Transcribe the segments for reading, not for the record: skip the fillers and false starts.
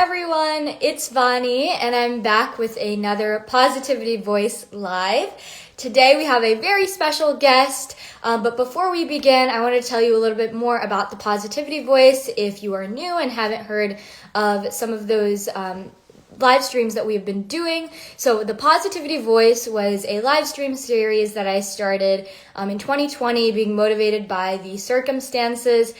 everyone, it's Vani, and I'm back with another Positivity Voice Live. Today we have a very special guest, but before we begin, I want to tell you a little bit more about the Positivity Voice if you are new and haven't heard of some of those live streams that we've been doing. So the Positivity Voice was a live stream series that I started in 2020, being motivated by the circumstances.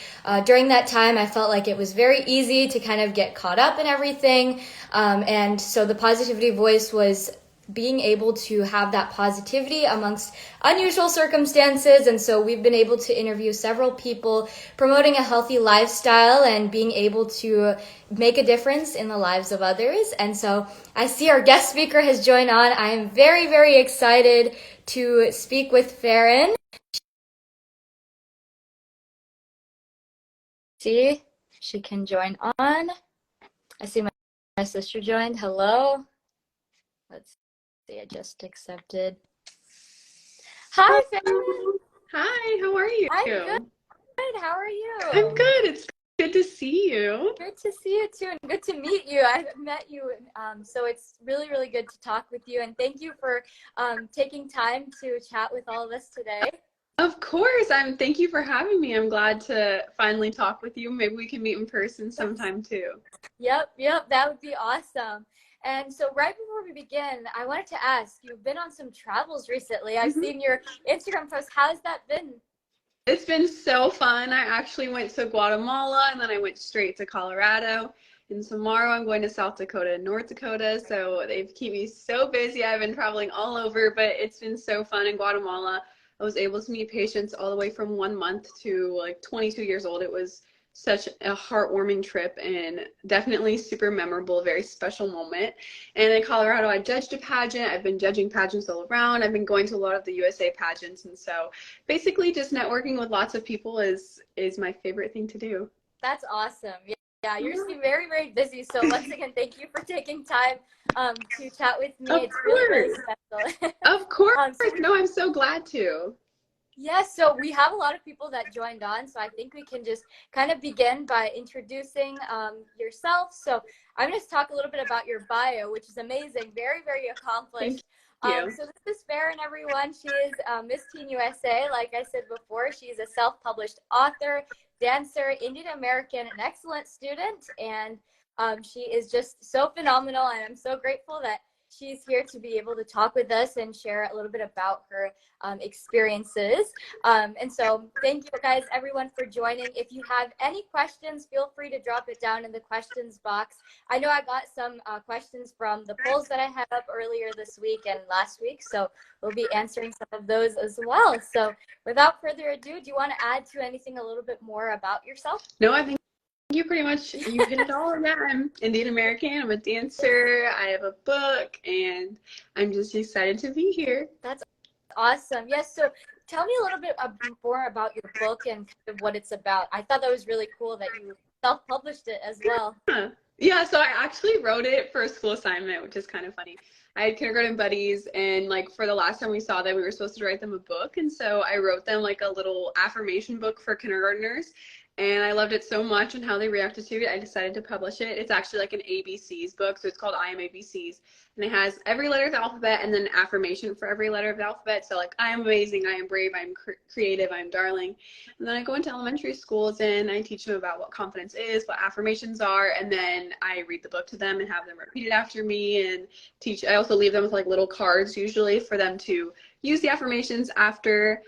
During that time, I felt like it was very easy to kind of get caught up in everything. And so the Positivity Voice was being able to have that positivity amongst unusual circumstances. And so we've been able to interview several people promoting a healthy lifestyle and being able to make a difference in the lives of others. And so I see our guest speaker has joined on. I am very, very excited to speak with Faron. See, she can join on. I see my sister joined. Hello. Let's see, I just accepted. Hi, Faron. Hi, how are you? I'm good. How are you? I'm good. It's good to see you. Good to see you too, and good to meet you. I haven't met you, so it's really, really good to talk with you. And thank you for taking time to chat with all of us today. Of course. Thank you for having me. I'm glad to finally talk with you. Maybe we can meet in person sometime too. Yep, that would be awesome. And so right before we begin, I wanted to ask, you've been on some travels recently. I've seen your Instagram post. How's that been? It's been so fun. I actually went to Guatemala and then I went straight to Colorado. And tomorrow I'm going to South Dakota and North Dakota. So they've kept me so busy. I've been traveling all over, but it's been so fun in Guatemala. I was able to meet patients all the way from 1 month to like 22 years old. It was such a heartwarming trip and definitely super memorable, very special moment. And in Colorado, I judged a pageant. I've been judging pageants all around. I've been going to a lot of the USA pageants. And so basically just networking with lots of people is my favorite thing to do. That's awesome. Yeah, you're very, very busy. So once again, thank you for taking time to chat with me. Of it's course. Really, really special. Of course. No, I'm so glad to. Yes, so we have a lot of people that joined on, so I think we can just kind of begin by introducing yourself. So I'm going to talk a little bit about your bio, which is amazing, very, very accomplished. Thank you. So this is Faron, everyone. She is Miss Teen USA. Like I said before, she's a self-published author, dancer, Indian American, an excellent student, and she is just so phenomenal, and I'm so grateful that she's here to be able to talk with us and share a little bit about her experiences. And so thank you guys, everyone, for joining. If you have any questions, feel free to drop it down in the questions box. I know I got some questions from the polls that I had up earlier this week and last week, so we'll be answering some of those as well. So without further ado, do you want to add to anything a little bit more about yourself? No, I think you pretty much, you hit it all. Yeah, I'm Indian American. I'm a dancer. I have a book, and I'm just excited to be here. That's awesome. Yes. So tell me a little bit more about your book and kind of what it's about. I thought that was really cool that you self-published it as well. Yeah. So I actually wrote it for a school assignment, which is kind of funny. I had kindergarten buddies, and like for the last time we saw them, we were supposed to write them a book. And so I wrote them like a little affirmation book for kindergartners. And I loved it so much and how they reacted to it, I decided to publish it. It's actually like an ABCs book, so it's called I Am ABCs. And it has every letter of the alphabet and then an affirmation for every letter of the alphabet. So like, I am amazing, I am brave, I am creative, I am darling. And then I go into elementary schools and I teach them about what confidence is, what affirmations are, and then I read the book to them and have them repeat it after me and teach. I also leave them with like little cards usually for them to use the affirmations after.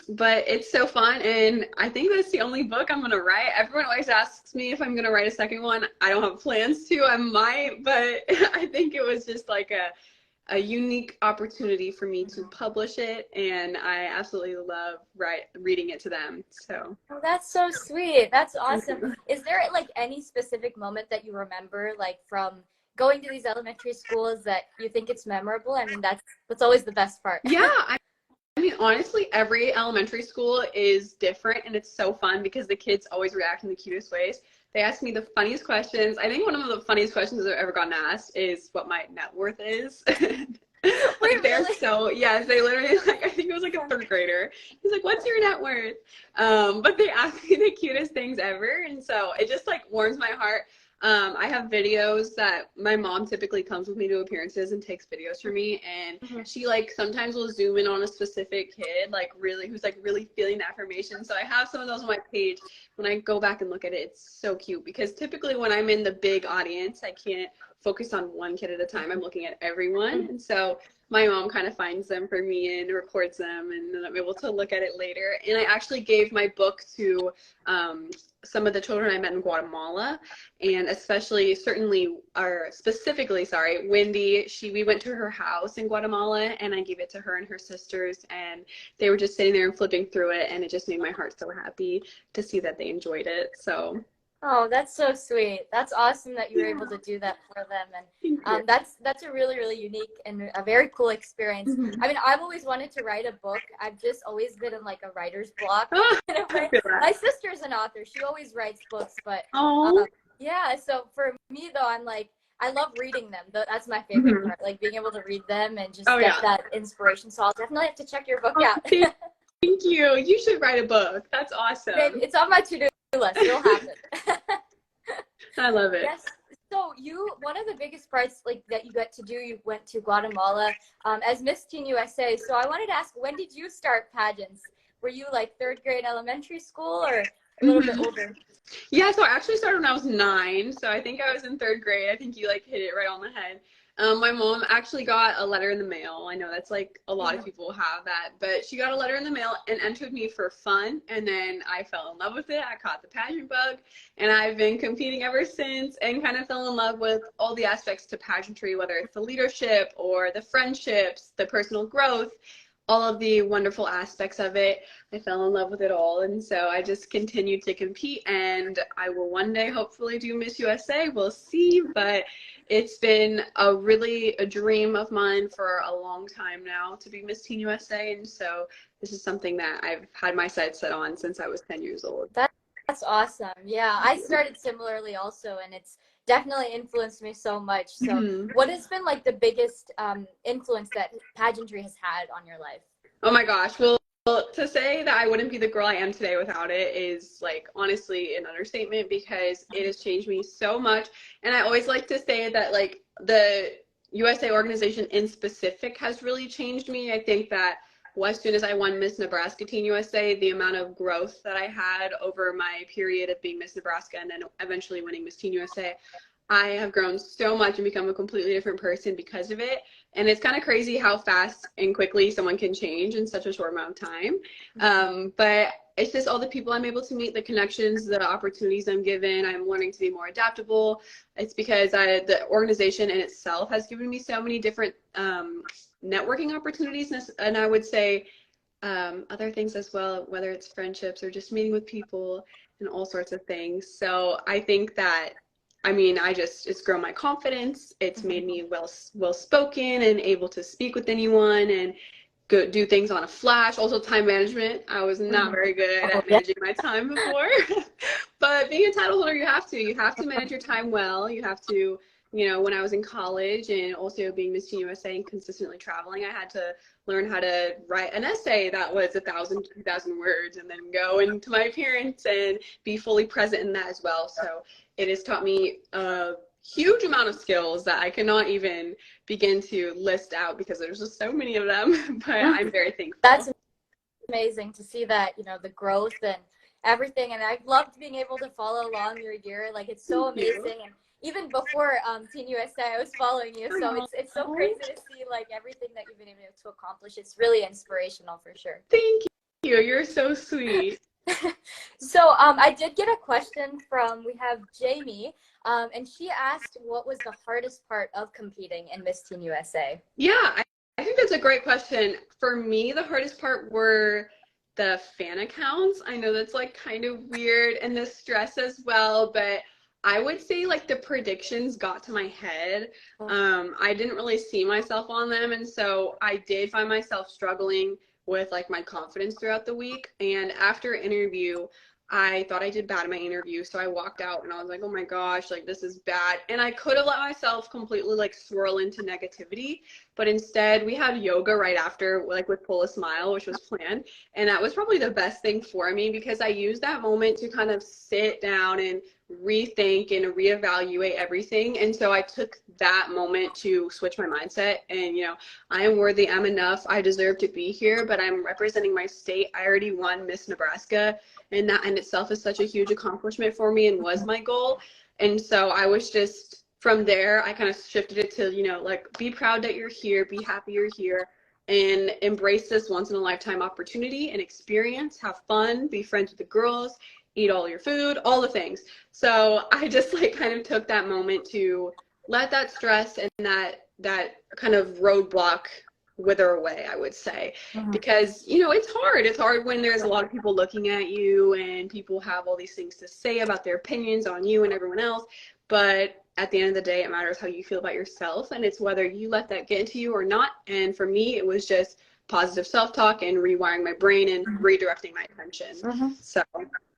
But it's so fun, and I think that's the only book I'm gonna write. Everyone always asks me if I'm gonna write a second one. I don't have plans to. I might, but I think it was just like a unique opportunity for me to publish it, and I absolutely love reading it to them. So that's so sweet. That's awesome. Is there like any specific moment that you remember, like from going to these elementary schools, that you think it's memorable? I mean, that's always the best part. Yeah. I mean, honestly, every elementary school is different, and it's so fun because the kids always react in the cutest ways. They ask me the funniest questions. I think one of the funniest questions I've ever gotten asked is what my net worth is. Like, they're really? so, yes, they literally, like, I think it was like a third grader. He's like, what's your net worth? But they ask me the cutest things ever, and so it just like warms my heart. I have videos that my mom typically comes with me to appearances and takes videos for me, and she like sometimes will zoom in on a specific kid, like really who's like really feeling the affirmation. So I have some of those on my page. When I go back and look at it, it's so cute because typically when I'm in the big audience, I can't focus on one kid at a time. I'm looking at everyone, and so my mom kind of finds them for me and records them, and then I'm able to look at it later. And I actually gave my book to some of the children I met in Guatemala, and specifically, Wendy. We went to her house in Guatemala, and I gave it to her and her sisters, and they were just sitting there and flipping through it, and it just made my heart so happy to see that they enjoyed it. So. Oh, that's so sweet. That's awesome that you were able to do that for them. And that's a really, really unique and a very cool experience. I mean, I've always wanted to write a book. I've just always been in like a writer's block. My sister's an author. She always writes books, but yeah, so for me though, I'm like, I love reading them. That's my favorite part, like being able to read them and just get that inspiration. So I'll definitely have to check your book out. Thank you. You should write a book. That's awesome. Babe, it's on my to-do list. It'll happen. I love it. Yes. So one of the biggest parts like that you got to do, you went to Guatemala as Miss Teen USA. So I wanted to ask, when did you start pageants? Were you like third grade elementary school or a little bit older? Yeah, so I actually started when I was 9. So I think I was in third grade. I think you like hit it right on the head. My mom actually got a letter in the mail. I know that's like a lot of people have that, but she got a letter in the mail and entered me for fun. And then I fell in love with it. I caught the pageant bug, and I've been competing ever since and kind of fell in love with all the aspects to pageantry, whether it's the leadership or the friendships, the personal growth, all of the wonderful aspects of it. I fell in love with it all. And so I just continued to compete, and I will one day hopefully do Miss USA. We'll see, but it's been a dream of mine for a long time now to be Miss Teen USA. And so this is something that I've had my sights set on since I was 10 years old. That's awesome. Yeah, I started similarly also, and it's definitely influenced me so much. So what has been like the biggest influence that pageantry has had on your life? Oh my gosh. Well, to say that I wouldn't be the girl I am today without it is like honestly an understatement, because it has changed me so much. And I always like to say that like the USA organization in specific has really changed me. I think that as soon as I won Miss Nebraska Teen USA, the amount of growth that I had over my period of being Miss Nebraska and then eventually winning Miss Teen USA, I have grown so much and become a completely different person because of it. And it's kind of crazy how fast and quickly someone can change in such a short amount of time. But it's just all the people I'm able to meet, the connections, the opportunities I'm given. I'm learning to be more adaptable. It's because the organization in itself has given me so many different networking opportunities. And I would say other things as well, whether it's friendships or just meeting with people and all sorts of things. So I think that it's grown my confidence. It's made me well-spoken and able to speak with anyone and do things on a flash. Also time management. I was not very good at managing my time before. But being a title holder, you have to manage your time well. You have to, when I was in college and also being Miss Teen USA and consistently traveling, I had to learn how to write an essay that was 1,000, 2,000 words and then go into my appearance and be fully present in that as well. So it has taught me a huge amount of skills that I cannot even begin to list out because there's just so many of them, but I'm very thankful. That's amazing to see that, the growth and everything. And I've loved being able to follow along your year. Like, it's so amazing. And even before Teen USA, I was following you. So it's so crazy to see like everything that you've been able to accomplish. It's really inspirational for sure. Thank you. You're so sweet. So I did get a question we have Jamie, and she asked what was the hardest part of competing in Miss Teen USA? Yeah, I think that's a great question. For me, the hardest part were the fan accounts. I know that's like kind of weird, and the stress as well, but I would say like the predictions got to my head. I didn't really see myself on them, and so I did find myself struggling with like my confidence throughout the week. And after interview, I thought I did bad in my interview, so I walked out and I was like, oh my gosh, like this is bad. And I could have let myself completely like swirl into negativity, but instead we had yoga right after, like with Pull a Smile, which was planned, and that was probably the best thing for me because I used that moment to kind of sit down and rethink and reevaluate everything. And so I took that moment to switch my mindset and, you know, I am worthy, I'm enough, I deserve to be here, but I'm representing my state. I already won Miss Nebraska, and that in itself is such a huge accomplishment for me and was my goal. And so I was just, from there, I kind of shifted it to, you know, like, be proud that you're here, be happy you're here, and embrace this once in a lifetime opportunity and experience, have fun, be friends with the girls, eat all your food, all the things. So I just like kind of took that moment to let that stress and that kind of roadblock wither away, I would say. Because, you know, it's hard. It's hard when there's a lot of people looking at you and people have all these things to say about their opinions on you and everyone else. But at the end of the day, it matters how you feel about yourself, and it's whether you let that get into you or not. And for me, it was just positive self-talk and rewiring my brain and redirecting my attention. So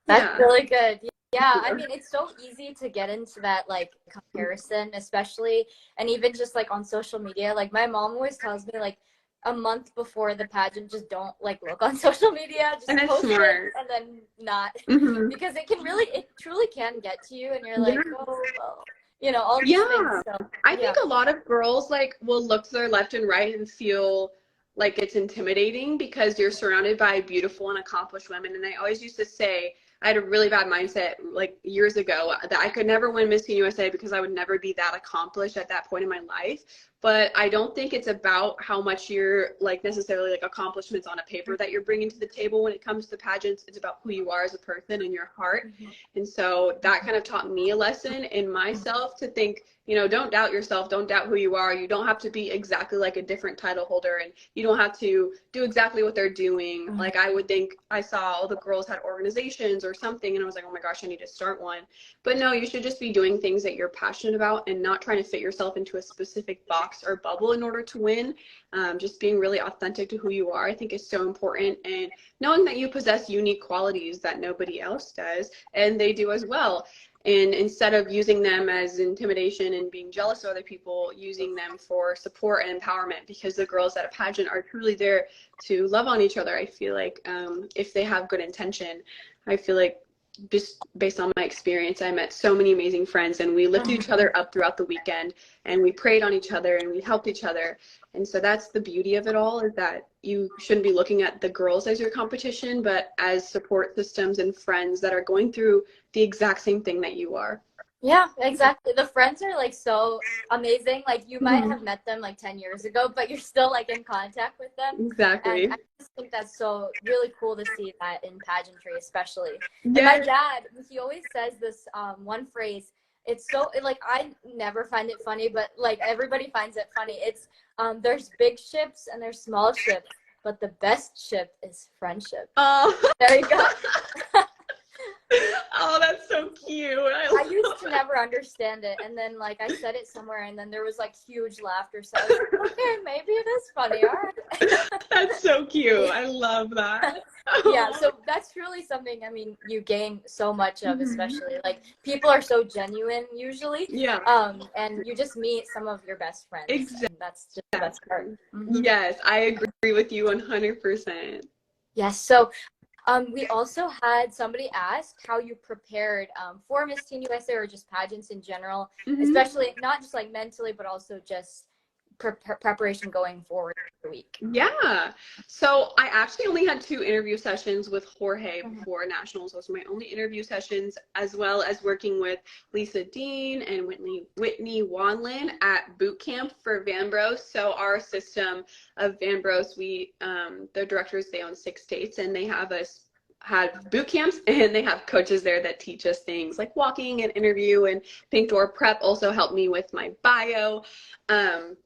that's really good. Yeah, I mean, it's so easy to get into that, like, comparison, especially, and even just, like, on social media. Like, my mom always tells me, like, a month before the pageant, just don't, like, look on social media. Just post it and then not. Because it truly can get to you, and you're like, oh, well, you know, all these things. So, I think a lot of girls, like, will look to their left and right and feel like it's intimidating because you're surrounded by beautiful and accomplished women. And I always used to say, I had a really bad mindset like years ago that I could never win Miss USA because I would never be that accomplished at that point in my life. But I don't think it's about how much you're like necessarily like accomplishments on a paper that you're bringing to the table when it comes to pageants. It's about who you are as a person and your heart. And so that kind of taught me a lesson in myself to think, you know, don't doubt yourself. Don't doubt who you are. You don't have to be exactly like a different title holder, and you don't have to do exactly what they're doing. Like, I would think I saw all the girls had organizations or something, and I was like, oh my gosh, I need to start one. But no, you should just be doing things that you're passionate about and not trying to fit yourself into a specific box or bubble in order to win. Just being really authentic to who you are, I think, is so important. And knowing that you possess unique qualities that nobody else does, and they do as well. And instead of using them as intimidation and being jealous of other people, using them for support and empowerment, because the girls at a pageant are truly there to love on each other. I feel like if they have good intention, I feel like just based on my experience, I met so many amazing friends, and we lifted each other up throughout the weekend, and we prayed on each other, and we helped each other. And so that's the beauty of it all, is that you shouldn't be looking at the girls as your competition, but as support systems and friends that are going through the exact same thing that you are. Yeah, exactly. The friends are like so amazing. Like, you might have met them like 10 years ago, but you're still like in contact with them. Exactly. And I just think that's so really cool to see that in pageantry, especially. And my dad, he always says this one phrase. It's so, like, I never find it funny, but like everybody finds it funny. It's there's big ships and there's small ships, but the best ship is friendship. Oh, there you go. Oh, that's so cute. I used to never understand it, and then like I said it somewhere, and then there was like huge laughter. So I was like, okay, maybe it is funny. All right. That's so cute. I love that. Yeah, so that's truly something, I mean, you gain so much of, especially like people are so genuine usually. Yeah. And you just meet some of your best friends. Exactly. That's just the best part. Yes, I agree with you 100%. Yes. So we also had somebody ask how you prepared for Miss Teen USA or just pageants in general, especially not just like mentally, but also just preparation going forward the week. Yeah. So I actually only had 2 interview sessions with Jorge before nationals. Those were my only interview sessions, as well as working with Lisa Dean and Whitney Wanlin at boot camp for Vanbros. So our system of Vanbros, the directors, they own 6 states, and they have us had boot camps, and they have coaches there that teach us things like walking and interview, and Pink Door Prep also helped me with my bio.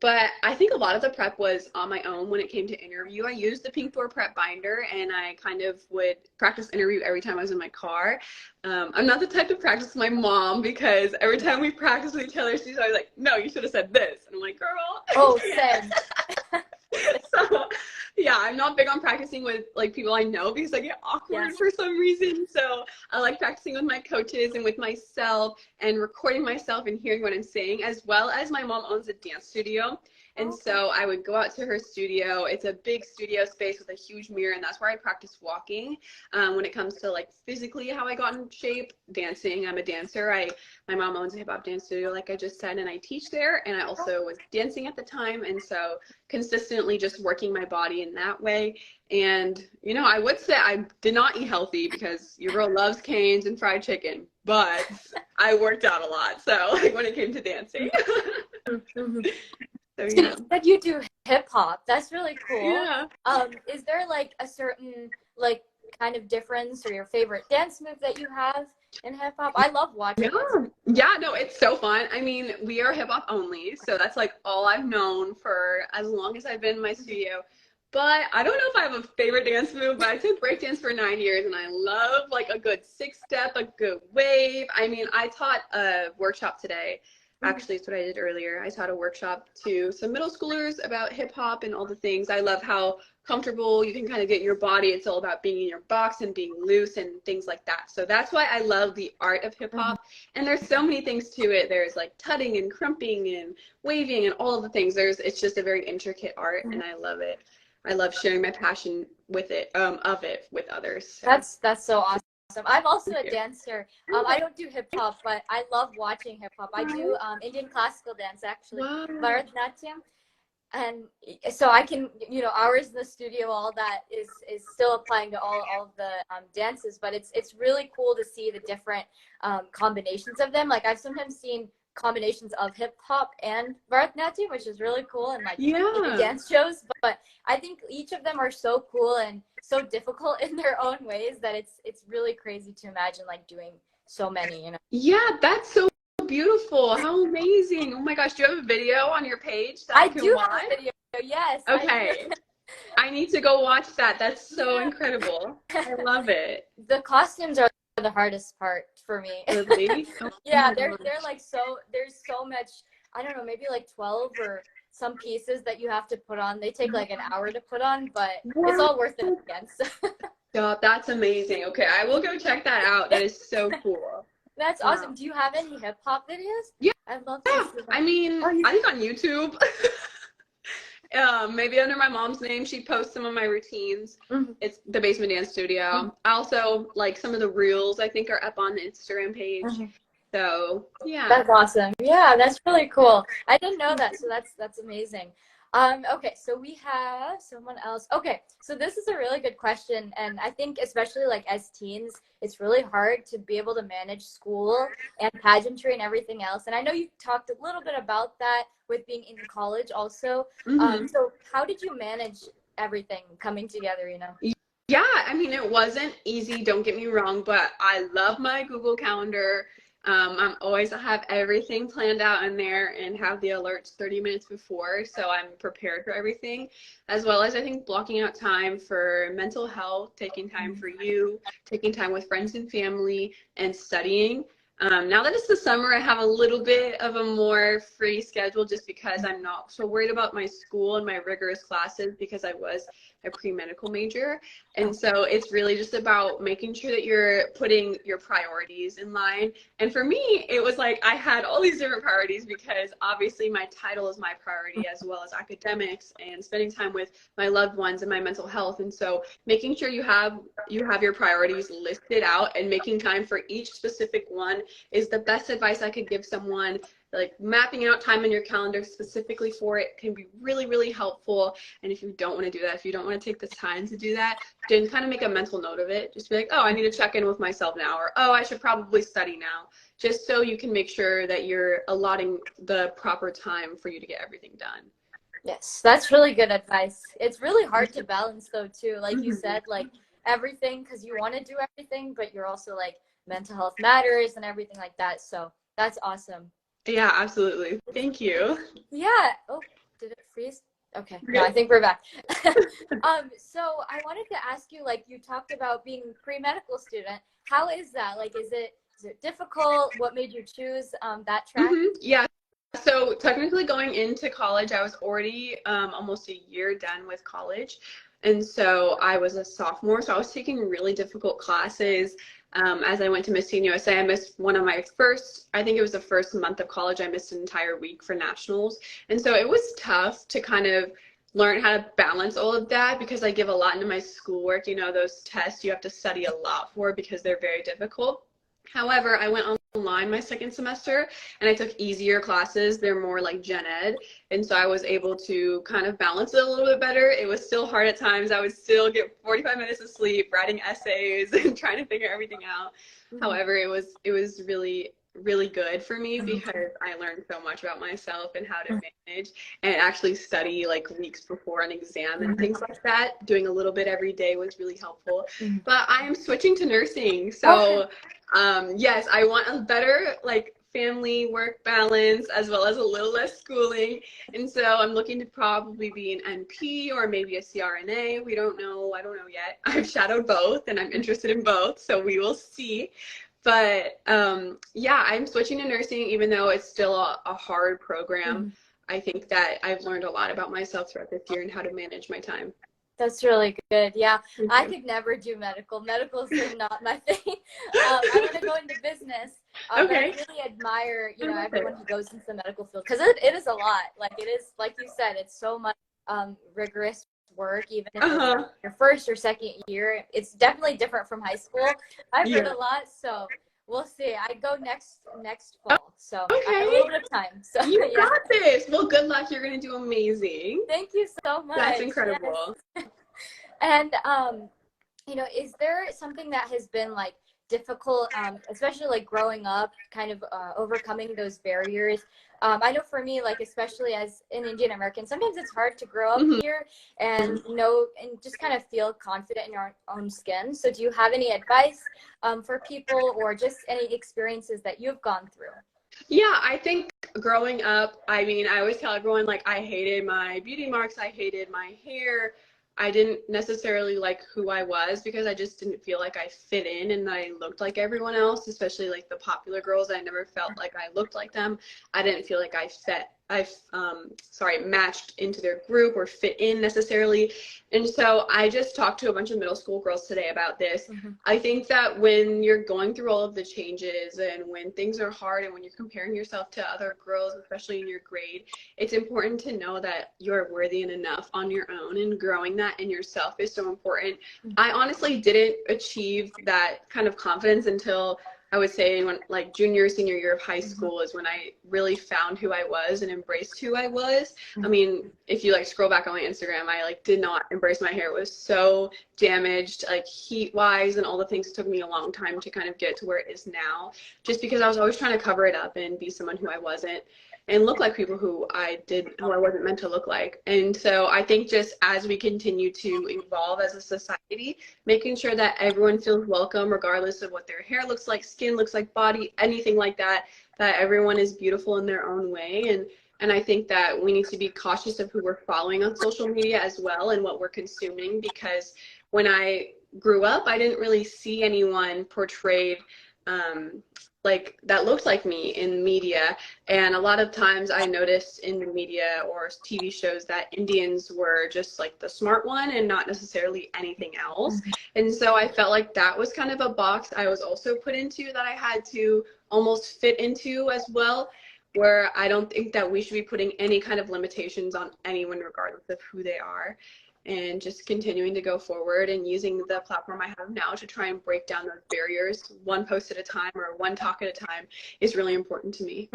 But I think a lot of the prep was on my own when it came to interview. I used the Pink Door Prep binder, and I kind of would practice interview every time I was in my car. I'm not the type to practice with my mom, because every time we practice with each other, she's always like, no, you should have said this. And I'm like, girl. Oh, same. Yeah, I'm not big on practicing with like people I know because I get awkward for some reason. So I like practicing with my coaches and with myself and recording myself and hearing what I'm saying, as well as my mom owns a dance studio. And so I would go out to her studio. It's a big studio space with a huge mirror, and that's where I practice walking. When it comes to like physically how I got in shape, dancing, I'm a dancer. My mom owns a hip hop dance studio, like I just said, and I teach there. And I also was dancing at the time, and so consistently just working my body in that way. And you know, I would say I did not eat healthy because your girl loves canes and fried chicken, but I worked out a lot. So like when it came to dancing. So, So you said you do hip hop. That's really cool. Yeah. Is there like a certain like kind of difference or your favorite dance move that you have in hip hop? I love watching it. Yeah, no, it's so fun. I mean, we are hip hop only, so that's like all I've known for as long as I've been in my studio. But I don't know if I have a favorite dance move, but I took breakdance for 9 years and I love like a good 6-step, a good wave. I mean, I taught a workshop today. Actually, it's what I did earlier. I taught a workshop to some middle schoolers about hip hop and all the things. I love how comfortable you can kind of get in your body. It's all about being in your box and being loose and things like that. So that's why I love the art of hip hop. And there's so many things to it. There's like tutting and crumping and waving and all of the things. It's just a very intricate art, and I love it. I love sharing my passion with it, of it with others. So. That's so awesome. I'm also a dancer. I don't do hip hop, but I love watching hip hop. I do Indian classical dance, actually, Bharatanatyam, and so I can, you know, hours in the studio, all that is still applying to all of the dances. But it's really cool to see the different combinations of them. Like I've sometimes seen combinations of hip hop and Bharatanatyam, which is really cool, and like dance shows. But I think each of them are so cool and so difficult in their own ways that it's really crazy to imagine like doing so many, you know. Yeah, that's so beautiful. How amazing. Oh my gosh, do you have a video on your page that I do have a video, yes. Okay. I need to go watch that. That's so incredible. I love it. The costumes are the hardest part for me. Really? Yeah, they're like there's so much, I don't know, maybe like 12 or some pieces that you have to put on. They take like an hour to put on, but it's all worth it again. So that's amazing. Okay, I will go check that out. That is so cool. That's awesome. Do you have any hip hop videos? Yeah. I'd love to see that. I mean, I think on YouTube. Maybe under my mom's name, she posts some of my routines. It's the Basement Dance Studio. I also like some of the reels I think are up on the Instagram page. So yeah, that's awesome. Yeah, that's really cool. I didn't know that, so that's amazing. Okay, so we have someone else. Okay, so this is a really good question, and I think especially like as teens, it's really hard to be able to manage school and pageantry and everything else. And I know you talked a little bit about that with being in college also. So how did you manage everything coming together, you know? Yeah, I mean, it wasn't easy, don't get me wrong, but I love my Google Calendar. I have everything planned out in there and have the alerts 30 minutes before, so I'm prepared for everything, as well as I think blocking out time for mental health, taking time for you, taking time with friends and family, and studying. Now that it's the summer, I have a little bit of a more free schedule just because I'm not so worried about my school and my rigorous classes because I was a pre-medical major. And so it's really just about making sure that you're putting your priorities in line. And for me, it was like I had all these different priorities because obviously my title is my priority as well as academics and spending time with my loved ones and my mental health. And so making sure you have your priorities listed out and making time for each specific one is the best advice I could give someone. Like mapping out time in your calendar specifically for it can be really, really helpful. And if you don't want to do that, if you don't want to take the time to do that, then kind of make a mental note of it. Just be like, oh, I need to check in with myself now, or oh, I should probably study now, just so you can make sure that you're allotting the proper time for you to get everything done. Yes, that's really good advice. It's really hard to balance though too, like you said, like everything, because you want to do everything, but you're also like mental health matters and everything like that. So that's awesome. Yeah, absolutely. Thank you. Yeah. Oh, did it freeze? Okay. No, I think we're back. So I wanted to ask you, like you talked about being a pre-medical student. How is that? Like, is it difficult? What made you choose that track? Yeah. So technically going into college, I was already almost a year done with college. And so I was a sophomore, so I was taking really difficult classes. As I went to Miss Teen USA, I missed one of my first, I think it was the first month of college, I missed an entire week for nationals. And so it was tough to kind of learn how to balance all of that because I give a lot into my schoolwork. You know, those tests you have to study a lot for because they're very difficult. However, I went online my second semester and I took easier classes. They're more like gen ed. And so I was able to kind of balance it a little bit better. It was still hard at times. I would still get 45 minutes of sleep, writing essays and trying to figure everything out. However, it was really good for me because I learned so much about myself and how to manage and actually study like weeks before an exam and things like that. Doing a little bit every day was really helpful. But I am switching to nursing. So yes, I want a better like family work balance as well as a little less schooling. And so I'm looking to probably be an NP or maybe a CRNA. We don't know. I don't know yet. I've shadowed both and I'm interested in both. So we will see. But yeah, I'm switching to nursing, even though it's still a hard program. I think that I've learned a lot about myself throughout this year and how to manage my time. That's really good. Yeah, I could never do medical. Medical is not my thing. I want to go into business. But I really admire, you know, everyone who goes into the medical field because it is a lot. Like it is, like you said, it's so much rigorous work, even if it's your first or second year. It's definitely different from high school. I've heard a lot, so we'll see. I go next fall, so I have a little bit of time. So you got this. Well, good luck. You're gonna do amazing. Thank you so much. That's incredible. Yes. And you know, is there something that has been like difficult, especially like growing up, kind of overcoming those barriers? I know for me, like especially as an Indian American, sometimes it's hard to grow up here and know and just kind of feel confident in your own skin. So do you have any advice for people or just any experiences that you've gone through? Yeah, I think growing up, I mean, I always tell everyone like I hated my beauty marks, I hated my hair. I didn't necessarily like who I was because I just didn't feel like I fit in and I looked like everyone else, especially like the popular girls. I never felt like I looked like them. I didn't feel like I matched into their group or fit in necessarily. And so I just talked to a bunch of middle school girls today about this. I think that when you're going through all of the changes and when things are hard and when you're comparing yourself to other girls, especially in your grade, it's important to know that you're worthy and enough on your own, and growing that in yourself is so important. I honestly didn't achieve that kind of confidence until I would say when like junior, senior year of high school is when I really found who I was and embraced who I was. I mean, if you like scroll back on my Instagram, I like did not embrace my hair. It was so damaged, like heat wise and all the things. It took me a long time to kind of get to where it is now, just because I was always trying to cover it up and be someone who I wasn't and look like people who I wasn't meant to look like. And so I think just as we continue to evolve as a society, making sure that everyone feels welcome regardless of what their hair looks like, skin looks like, body, anything like that, that everyone is beautiful in their own way. And I think that we need to be cautious of who we're following on social media as well and what we're consuming, because when I grew up, I didn't really see anyone portrayed like that looked like me in media. And a lot of times I noticed in the media or TV shows that Indians were just like the smart one and not necessarily anything else. And so I felt like that was kind of a box I was also put into that I had to almost fit into as well, where I don't think that we should be putting any kind of limitations on anyone regardless of who they are. And just continuing to go forward and using the platform I have now to try and break down those barriers one post at a time or one talk at a time is really important to me.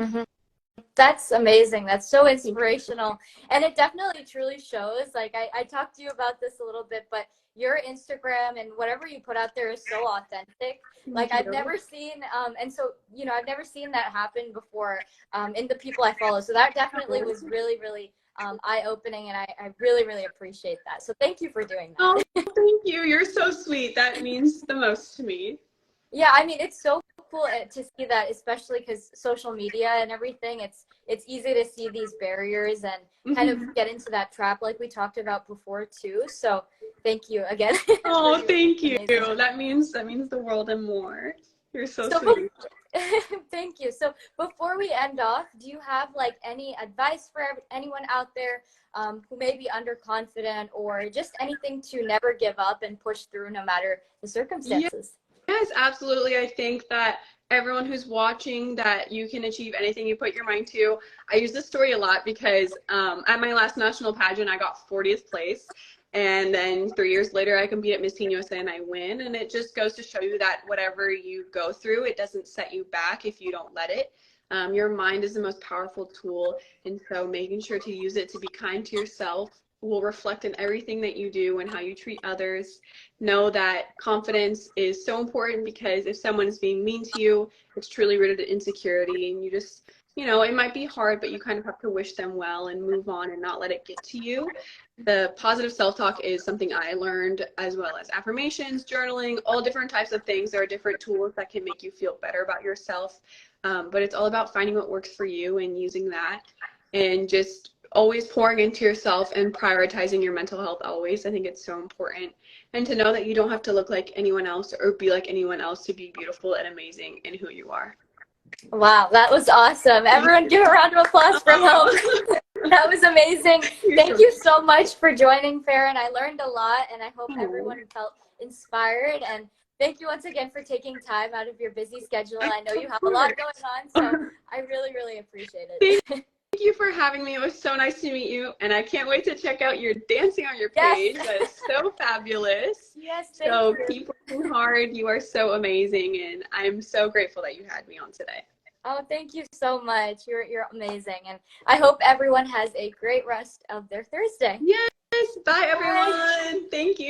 That's amazing. That's so inspirational. And it definitely truly shows. Like I talked to you about this a little bit, but your Instagram and whatever you put out there is so authentic. Like I've never seen, and so, you know, I've never seen that happen before in the people I follow. So that definitely was really, really eye-opening, and I really, really appreciate that. So thank you for doing that. Oh, thank you. You're so sweet. That means the most to me. Yeah, I mean, it's so cool to see that, especially because social media and everything, it's easy to see these barriers and kind of get into that trap like we talked about before too. So thank you again. Oh, thank you. That means the world and more. You're so So, sweet. thank you. So before we end off, do you have like any advice for anyone out there who may be underconfident, or just anything to never give up and push through no matter the circumstances? Yes, absolutely. I think that everyone who's watching, that you can achieve anything you put your mind to. I use this story a lot because at my last national pageant, I got 40th place. And then 3 years later, I compete at Miss Teen USA and I win. And it just goes to show you that whatever you go through, it doesn't set you back if you don't let it. Your mind is the most powerful tool. And so making sure to use it to be kind to yourself will reflect in everything that you do and how you treat others. Know that confidence is so important, because if someone is being mean to you, it's truly rooted in insecurity, and you just, it might be hard, but you kind of have to wish them well and move on and not let it get to you. The positive self-talk is something I learned, as well as affirmations, journaling, all different types of things. There are different tools that can make you feel better about yourself, but it's all about finding what works for you and using that, and just always pouring into yourself and prioritizing your mental health always. I think it's so important. And to know that you don't have to look like anyone else or be like anyone else to be beautiful and amazing in who you are. Wow, that was awesome. Everyone give a round of applause for him. That was amazing. Thank you so much for joining, Faron. I learned a lot, and I hope everyone felt inspired. And thank you once again for taking time out of your busy schedule. I know you have a lot going on, so I really, really appreciate it. Thank you for having me. It was so nice to meet you, and I can't wait to check out your dancing on your page. Yes. That is so fabulous. Yes, so thank you. Keep working hard. You are so amazing, and I'm so grateful that you had me on today. Oh, thank you so much. You're amazing, and I hope everyone has a great rest of their Thursday. Yes. Bye, everyone. Thank you.